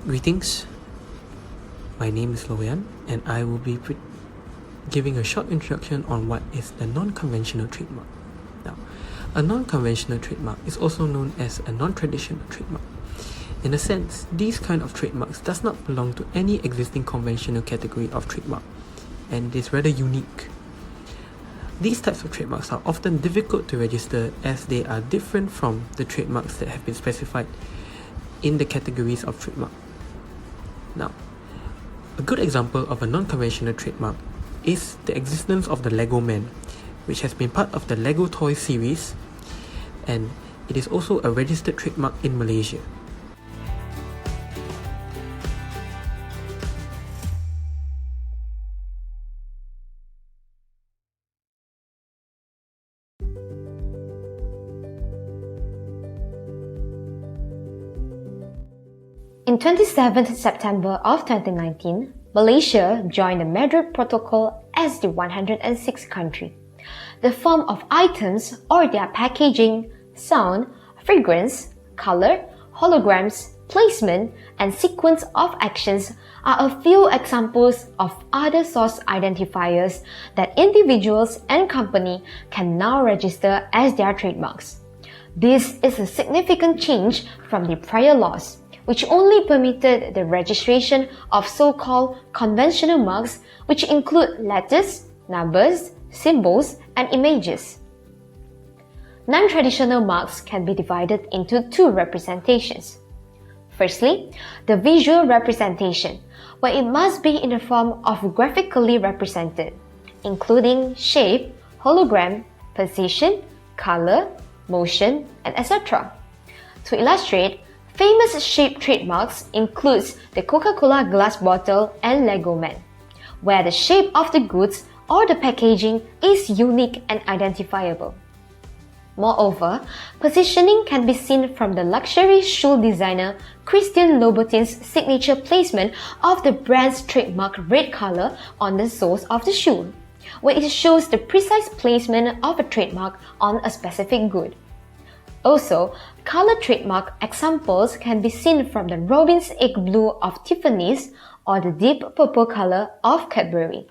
Greetings, my name is Loyan and I will be giving a short introduction on what is the non-conventional trademark. Now, a non-conventional trademark is also known as a non-traditional trademark. In a sense, these kind of trademarks does not belong to any existing conventional category of trademark and is rather unique. These types of trademarks are often difficult to register as they are different from the trademarks that have been specified in the categories of trademark. Now, a good example of a non-conventional trademark is the existence of the Lego Man, which has been part of the Lego toy series, and it is also a registered trademark in Malaysia. In 27th September of 2019, Malaysia joined the Madrid Protocol as the 106th country. The form of items or their packaging, sound, fragrance, color, holograms, placement, and sequence of actions are a few examples of other source identifiers that individuals and companies can now register as their trademarks. This is a significant change from the prior laws, which only permitted the registration of so-called conventional marks, which include letters, numbers, symbols, and images. Non-traditional marks can be divided into two representations. Firstly, the visual representation, where it must be in the form of graphically represented, including shape, hologram, position, color, motion, and etc. To illustrate, famous shape trademarks includes the Coca-Cola glass bottle and Lego Man, where the shape of the goods or the packaging is unique and identifiable. Moreover, positioning can be seen from the luxury shoe designer Christian Louboutin's signature placement of the brand's trademark red color on the soles of the shoe, where it shows the precise placement of a trademark on a specific good. Also, color trademark examples can be seen from the Robin's Egg Blue of Tiffany's or the deep purple color of Cadbury.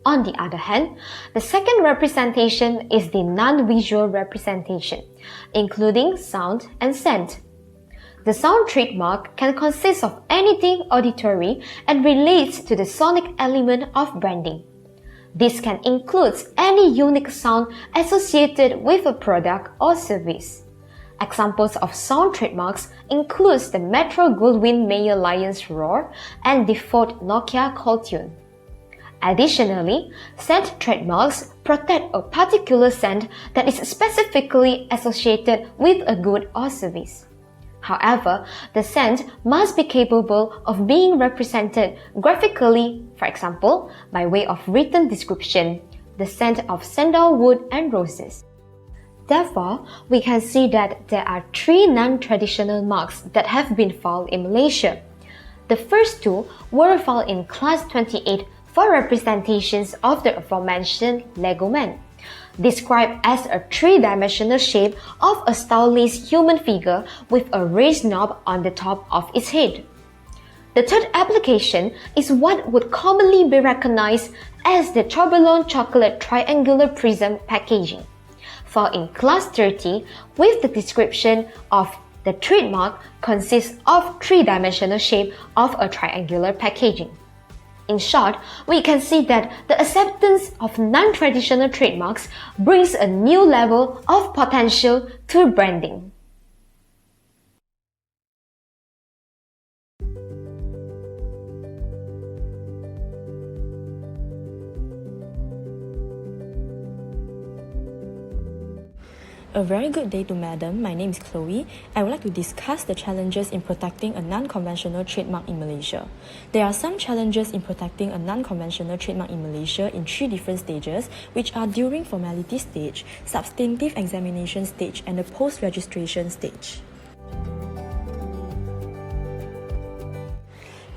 On the other hand, the second representation is the non-visual representation, including sound and scent. The sound trademark can consist of anything auditory and relates to the sonic element of branding. This can include any unique sound associated with a product or service. Examples of sound trademarks include the Metro-Goldwyn-Mayer Lion's Roar and default Nokia call tune. Additionally, scent trademarks protect a particular scent that is specifically associated with a good or service. However, the scent must be capable of being represented graphically, for example, by way of written description, the scent of sandalwood and roses. Therefore, we can see that there are three non-traditional marks that have been filed in Malaysia. The first two were filed in Class 28 for representations of the aforementioned Lego Man, described as a three-dimensional shape of a stylized human figure with a raised knob on the top of its head. The third application is what would commonly be recognized as the Toblerone chocolate triangular prism packaging, filed in Class 30 with the description of the trademark consists of three-dimensional shape of a triangular packaging. In short, we can see that the acceptance of non-traditional trademarks brings a new level of potential to branding. A very good day to Madam. My name is Chloe. I would like to discuss the challenges in protecting a non-conventional trademark in Malaysia. There are some challenges in protecting a non-conventional trademark in Malaysia in three different stages, which are during formality stage, substantive examination stage, and the post-registration stage.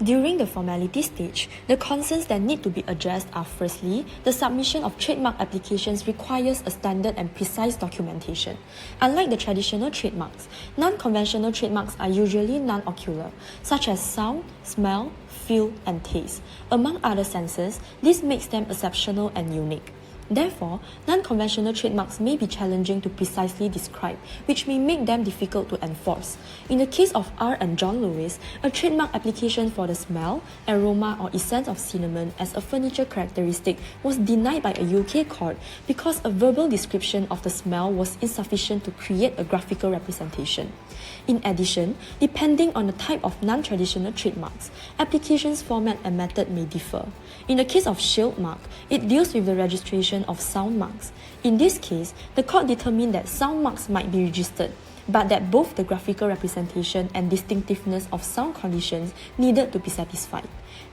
During the formality stage, the concerns that need to be addressed are firstly, the submission of trademark applications requires a standard and precise documentation. Unlike the traditional trademarks, non-conventional trademarks are usually non-ocular, such as sound, smell, feel, and taste. Among other senses, this makes them exceptional and unique. Therefore, non-conventional trademarks may be challenging to precisely describe, which may make them difficult to enforce. In the case of R. and John Lewis, a trademark application for the smell, aroma, or essence of cinnamon as a furniture characteristic was denied by a UK court because a verbal description of the smell was insufficient to create a graphical representation. In addition, depending on the type of non-traditional trademarks, applications format and method may differ. In the case of shield mark, it deals with the registration of sound marks. In this case, the court determined that sound marks might be registered, but that both the graphical representation and distinctiveness of sound conditions needed to be satisfied.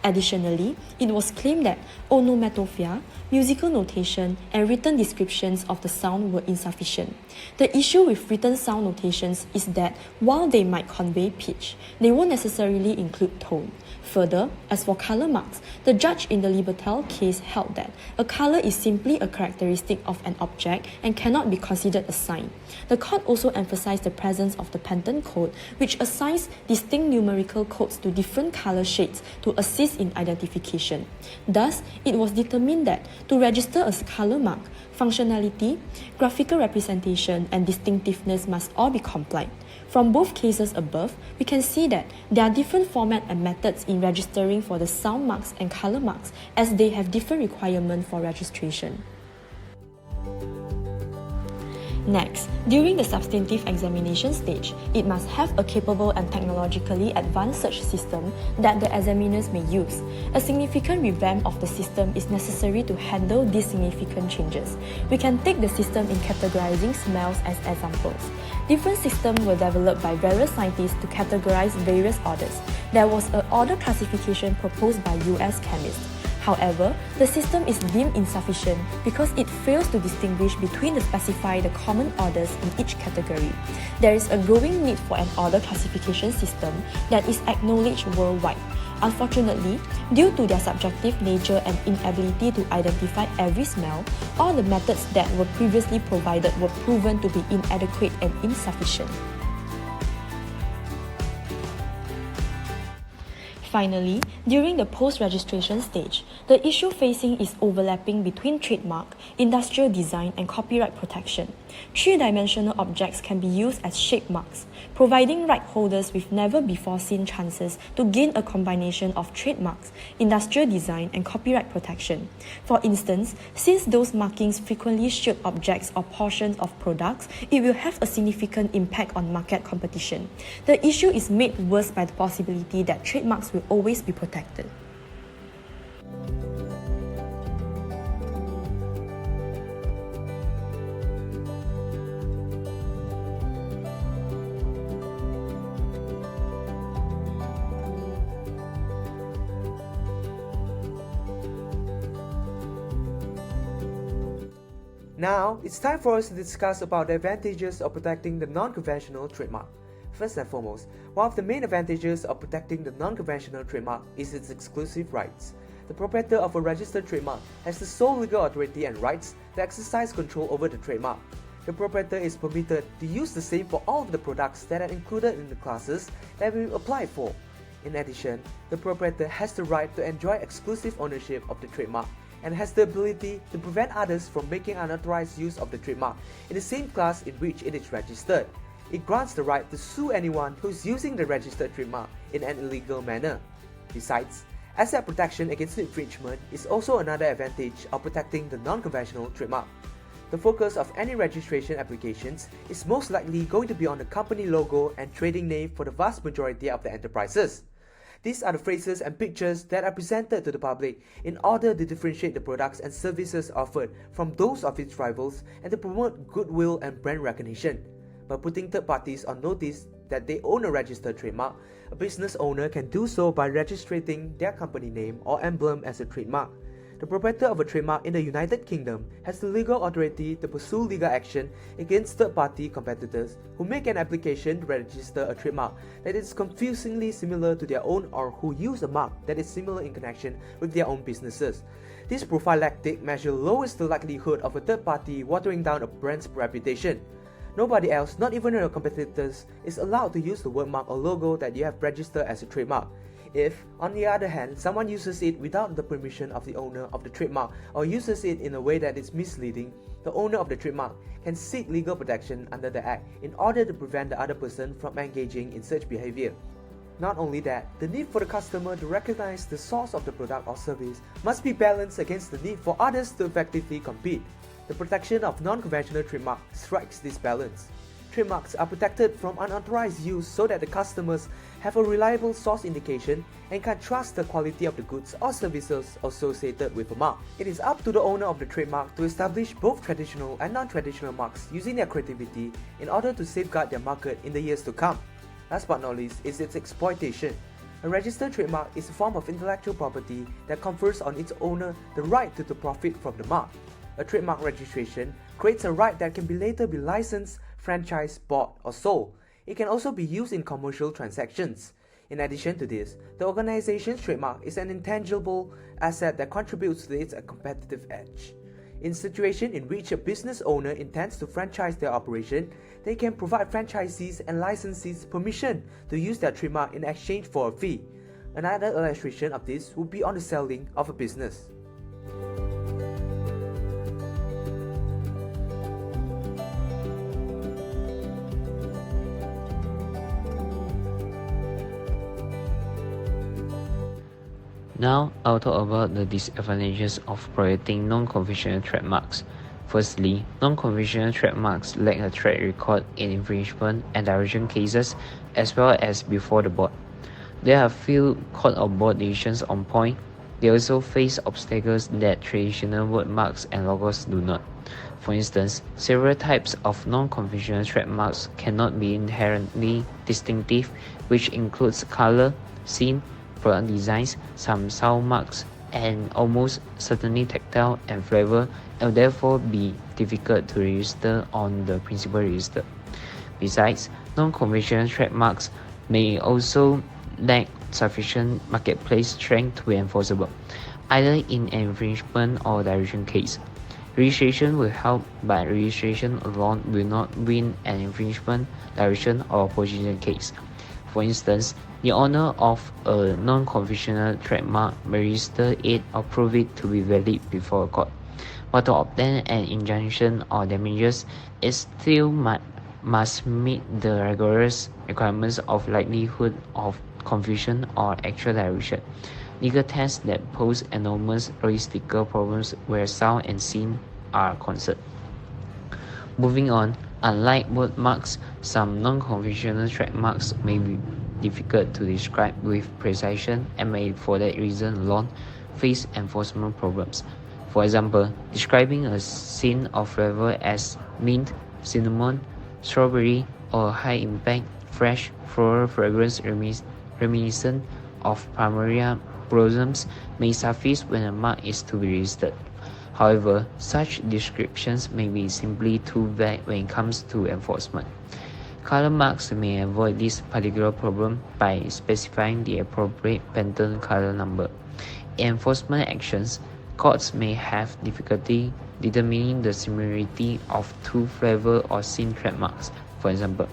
Additionally, it was claimed that onomatopoeia, musical notation, and written descriptions of the sound were insufficient. The issue with written sound notations is that while they might convey pitch, they won't necessarily include tone. Further, as for color marks, the judge in the Libertel case held that a color is simply a characteristic of an object and cannot be considered a sign. The court also emphasized the presence of the Pantone code, which assigns distinct numerical codes to different color shades to assist in identification. Thus, it was determined that to register a color mark, functionality, graphical representation, and distinctiveness must all be complied. From both cases above, we can see that there are different formats and methods in registering for the sound marks and color marks, as they have different requirements for registration. Next, during the substantive examination stage, it must have a capable and technologically advanced search system that the examiners may use. A significant revamp of the system is necessary to handle these significant changes. We can take the system in categorizing smells as examples. Different systems were developed by various scientists to categorize various odors. There was an odor classification proposed by US chemists. However, the system is deemed insufficient because it fails to distinguish between the specified common odors in each category. There is a growing need for an odor classification system that is acknowledged worldwide. Unfortunately, due to their subjective nature and inability to identify every smell, all the methods that were previously provided were proven to be inadequate and insufficient. Finally, during the post-registration stage, the issue facing is overlapping between trademark, industrial design, and copyright protection. Three-dimensional objects can be used as shape marks, providing right holders with never-before-seen chances to gain a combination of trademarks, industrial design, and copyright protection. For instance, since those markings frequently shield objects or portions of products, it will have a significant impact on market competition. The issue is made worse by the possibility that trademarks will always be protected. Now, it's time for us to discuss about the advantages of protecting the non-conventional trademark. First and foremost, one of the main advantages of protecting the non-conventional trademark is its exclusive rights. The proprietor of a registered trademark has the sole legal authority and rights to exercise control over the trademark. The proprietor is permitted to use the same for all of the products that are included in the classes that we applied for. In addition, the proprietor has the right to enjoy exclusive ownership of the trademark and has the ability to prevent others from making unauthorized use of the trademark in the same class in which it is registered. It grants the right to sue anyone who is using the registered trademark in an illegal manner. Besides, asset protection against infringement is also another advantage of protecting the non-conventional trademark. The focus of any registration applications is most likely going to be on the company logo and trading name for the vast majority of the enterprises. These are the phrases and pictures that are presented to the public in order to differentiate the products and services offered from those of its rivals and to promote goodwill and brand recognition. By putting third parties on notice that they own a registered trademark, a business owner can do so by registering their company name or emblem as a trademark. The proprietor of a trademark in the United Kingdom has the legal authority to pursue legal action against third-party competitors who make an application to register a trademark that is confusingly similar to their own or who use a mark that is similar in connection with their own businesses. This prophylactic measure lowers the likelihood of a third party watering down a brand's reputation. Nobody else, not even your competitors, is allowed to use the word mark or logo that you have registered as a trademark. If, on the other hand, someone uses it without the permission of the owner of the trademark or uses it in a way that is misleading, the owner of the trademark can seek legal protection under the Act in order to prevent the other person from engaging in such behavior. Not only that, the need for the customer to recognize the source of the product or service must be balanced against the need for others to effectively compete. The protection of non-conventional trademark strikes this balance. Trademarks are protected from unauthorized use so that the customers have a reliable source indication and can trust the quality of the goods or services associated with a mark. It is up to the owner of the trademark to establish both traditional and non-traditional marks using their creativity in order to safeguard their market in the years to come. Last but not least is its exploitation. A registered trademark is a form of intellectual property that confers on its owner the right to profit from the mark. A trademark registration creates a right that can later be licensed, franchised, bought, or sold. It can also be used in commercial transactions. In addition to this, the organization's trademark is an intangible asset that contributes to its competitive edge. In situations in which a business owner intends to franchise their operation, they can provide franchisees and licensees permission to use their trademark in exchange for a fee. Another illustration of this would be on the selling of a business. Now, I'll talk about the disadvantages of protecting non-conventional trademarks. Firstly, non-conventional trademarks lack a track record in infringement and direction cases as well as before the board. There are few court or board decisions on point. They also face obstacles that traditional word marks and logos do not. For instance, several types of non-conventional trademarks cannot be inherently distinctive, which includes color, scene, product designs, some sound marks, and almost certainly tactile and flavor, and will therefore be difficult to register on the principal register. Besides, non-conventional trademarks may also lack sufficient marketplace strength to be enforceable, either in an infringement or direction case. Registration will help, but registration alone will not win an infringement, direction, or position case. For instance, the owner of a non-conventional trademark may register it or prove it to be valid before a court. But to obtain an injunction or damages, it still must meet the rigorous requirements of likelihood of confusion or actual direction, legal tests that pose enormous logistical problems where sound and scene are concerned. Moving on, unlike word marks, some non-conventional trademarks may be difficult to describe with precision and may for that reason alone face enforcement problems. For example, describing a scene or flavor as mint, cinnamon, strawberry, or high-impact, fresh, floral fragrance reminiscent of Palmyra blossoms may suffice when a mark is to be registered. However, such descriptions may be simply too vague when it comes to enforcement. Color marks may avoid this particular problem by specifying the appropriate patent color number. In enforcement actions, courts may have difficulty determining the similarity of two flavor or scene trademarks. For example,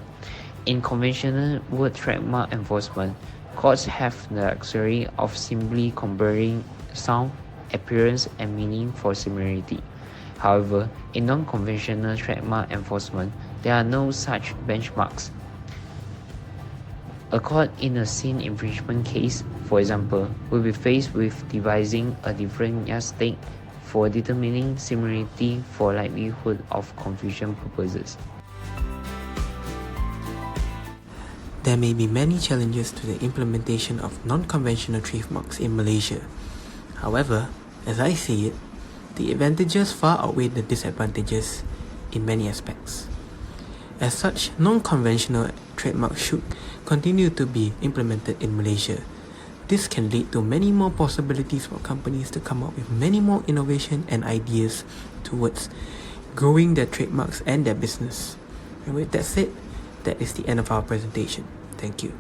in conventional word trademark enforcement, courts have the luxury of simply comparing sound, appearance, and meaning for similarity. However, in non-conventional trademark enforcement, there are no such benchmarks. A court in a scene infringement case, for example, will be faced with devising a different yardstick for determining similarity for likelihood of confusion purposes. There may be many challenges to the implementation of non-conventional trademarks in Malaysia. However, as I see it, the advantages far outweigh the disadvantages in many aspects. As such, non-conventional trademarks should continue to be implemented in Malaysia. This can lead to many more possibilities for companies to come up with many more innovation and ideas towards growing their trademarks and their business. And with that said, that is the end of our presentation. Thank you.